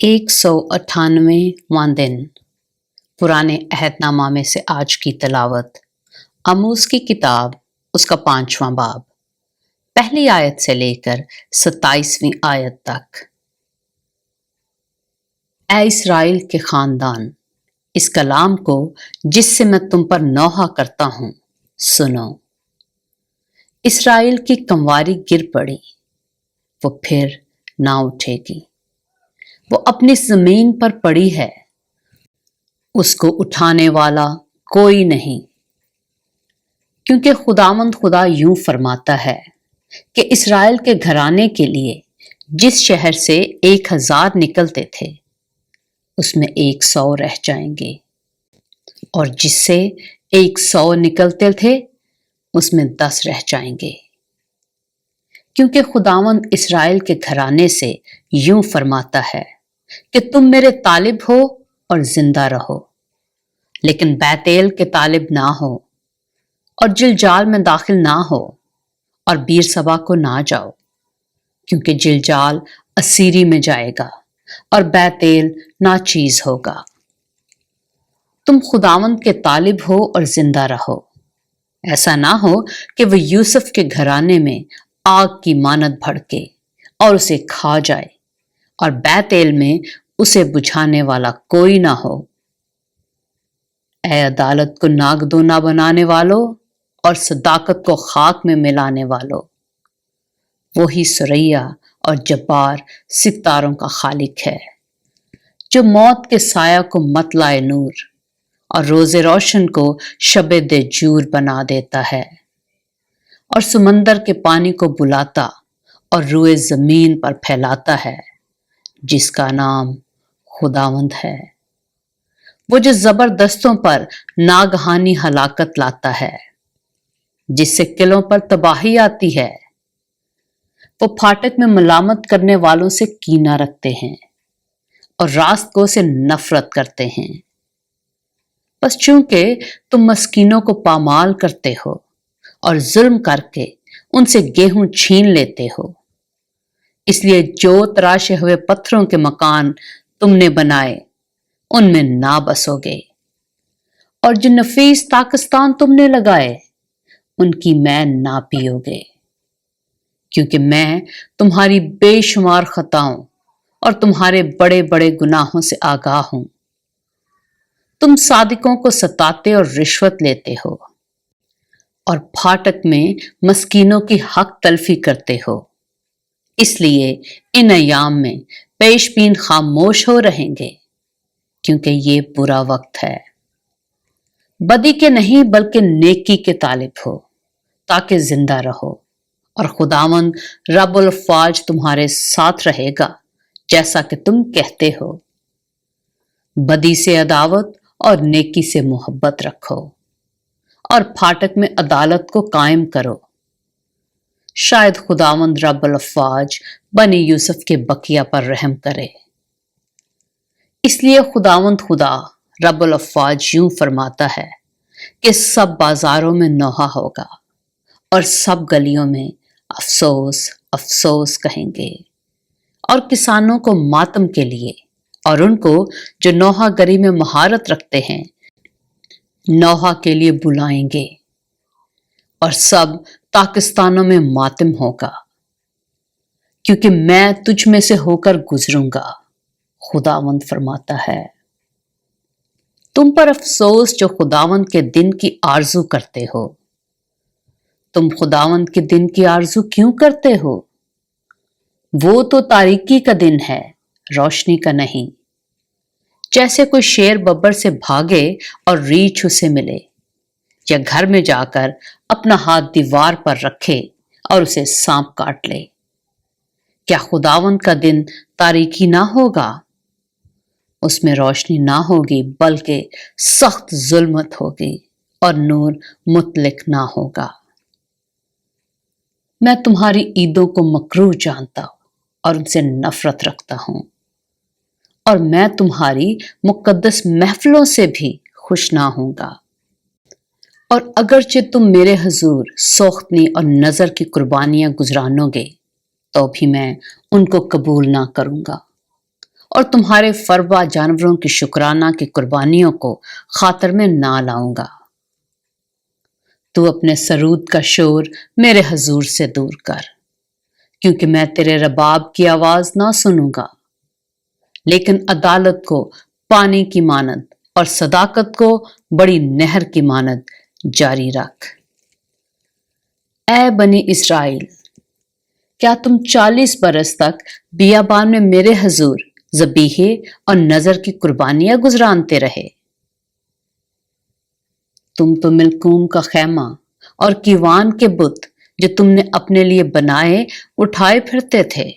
198واں دن پرانے عہد نامہ میں سے آج کی تلاوت آموز کی کتاب اس کا 5واں باب پہلی آیت سے لے کر 27ویں آیت تک۔ اے اسرائیل کے خاندان، اس کلام کو جس سے میں تم پر نوحہ کرتا ہوں سنو۔ اسرائیل کی کمواری گر پڑی، وہ پھر نہ اٹھے گی، وہ اپنی زمین پر پڑی ہے، اس کو اٹھانے والا کوئی نہیں۔ کیونکہ خداوند خدا یوں فرماتا ہے کہ اسرائیل کے گھرانے کے لیے جس شہر سے 1000 نکلتے تھے اس میں 100 رہ جائیں گے، اور جس سے 100 نکلتے تھے اس میں 10 رہ جائیں گے۔ کیونکہ خداوند اسرائیل کے گھرانے سے یوں فرماتا ہے کہ تم میرے طالب ہو اور زندہ رہو، لیکن بیتیل کے طالب نہ ہو، اور جلجال میں داخل نہ ہو، اور بیر سبا کو نہ جاؤ، کیونکہ جلجال اسیری میں جائے گا اور بیتیل ناچیز ہوگا۔ تم خداوند کے طالب ہو اور زندہ رہو، ایسا نہ ہو کہ وہ یوسف کے گھرانے میں آگ کی مانند بھڑکے اور اسے کھا جائے، اور بیتیل میں اسے بجھانے والا کوئی نہ ہو۔ اے عدالت کو ناگدونا بنانے والو اور صداقت کو خاک میں ملانے والو، وہی سریا اور جبار ستاروں کا خالق ہے، جو موت کے سایہ کو مطلع نور اور روز روشن کو شب دجور بنا دیتا ہے، اور سمندر کے پانی کو بلاتا اور روئے زمین پر پھیلاتا ہے، جس کا نام خداوند ہے۔ وہ جو زبردستوں پر ناگہانی ہلاکت لاتا ہے، جس سے قلعوں پر تباہی آتی ہے۔ وہ پھاٹک میں ملامت کرنے والوں سے کینہ رکھتے ہیں اور راست گو سے نفرت کرتے ہیں۔ بس چونکہ تم مسکینوں کو پامال کرتے ہو اور ظلم کر کے ان سے گیہوں چھین لیتے ہو، اس لیے جو تراشے ہوئے پتھروں کے مکان تم نے بنائے ان میں نہ بسو گے، اور جو نفیس طاقستان تم نے لگائے ان کی میں نہ پیو گے، کیونکہ میں تمہاری بے شمار خطاؤں اور تمہارے بڑے بڑے گناہوں سے آگاہ ہوں۔ تم صادقوں کو ستاتے اور رشوت لیتے ہو، اور پھاٹک میں مسکینوں کی حق تلفی کرتے ہو، اس لیے ان ایام میں پیش بین خاموش ہو رہیں گے، کیونکہ یہ برا وقت ہے۔ بدی کے نہیں بلکہ نیکی کے طالب ہو تاکہ زندہ رہو، اور خداوند رب الافواج تمہارے ساتھ رہے گا جیسا کہ تم کہتے ہو۔ بدی سے عداوت اور نیکی سے محبت رکھو، اور پھاٹک میں عدالت کو قائم کرو۔ شاید خداوند رب الافواج بنی یوسف کے بقیہ پر رحم کرے۔ اس لیے خداوند خدا رب الافواج یوں فرماتا ہے کہ سب بازاروں میں نوحہ ہوگا، اور سب گلیوں میں افسوس افسوس کہیں گے، اور کسانوں کو ماتم کے لیے اور ان کو جو نوحہ گری میں مہارت رکھتے ہیں نوحہ کے لیے بلائیں گے، اور سب پاکستانوں میں ماتم ہوگا، کیونکہ میں تجھ میں سے ہو کر گزروں گا، خداوند فرماتا ہے۔ تم پر افسوس جو خداوند کے دن کی آرزو کرتے ہو۔ تم خداوند کے دن کی آرزو کیوں کرتے ہو؟ وہ تو تاریکی کا دن ہے، روشنی کا نہیں۔ جیسے کوئی شیر ببر سے بھاگے اور ریچھ اسے ملے، یا گھر میں جا کر اپنا ہاتھ دیوار پر رکھے اور اسے سانپ کاٹ لے۔ کیا خداوند کا دن تاریکی نہ ہوگا؟ اس میں روشنی نہ ہوگی بلکہ سخت ظلمت ہوگی، اور نور مطلق نہ ہوگا۔ میں تمہاری عیدوں کو مکروہ جانتا ہوں اور ان سے نفرت رکھتا ہوں، اور میں تمہاری مقدس محفلوں سے بھی خوش نہ ہوں گا۔ اور اگرچہ تم میرے حضور سوختنی اور نظر کی قربانیاں گزرانو گے تو بھی میں ان کو قبول نہ کروں گا، اور تمہارے فربا جانوروں کی شکرانہ کی قربانیوں کو خاطر میں نہ لاؤں گا۔ تو اپنے سرود کا شور میرے حضور سے دور کر، کیونکہ میں تیرے رباب کی آواز نہ سنوں گا، لیکن عدالت کو پانی کی مانند اور صداقت کو بڑی نہر کی مانند جاری رکھ۔ اے بنی اسرائیل، کیا تم 40 برس تک بیابان میں میرے حضور ذبیحے اور نذر کی قربانیاں گزرانتے رہے؟ تم تو ملکوم کا خیمہ اور کیوان کے بت جو تم نے اپنے لیے بنائے اٹھائے پھرتے تھے۔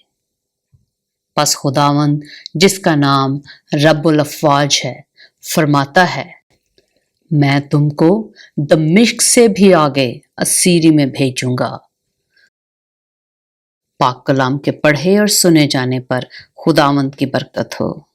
پس خداوند جس کا نام رب الافواج ہے فرماتا ہے، میں تم کو دمشق سے بھی آگے اسیری میں بھیجوں گا۔ پاک کلام کے پڑھے اور سنے جانے پر خداوند کی برکت ہو۔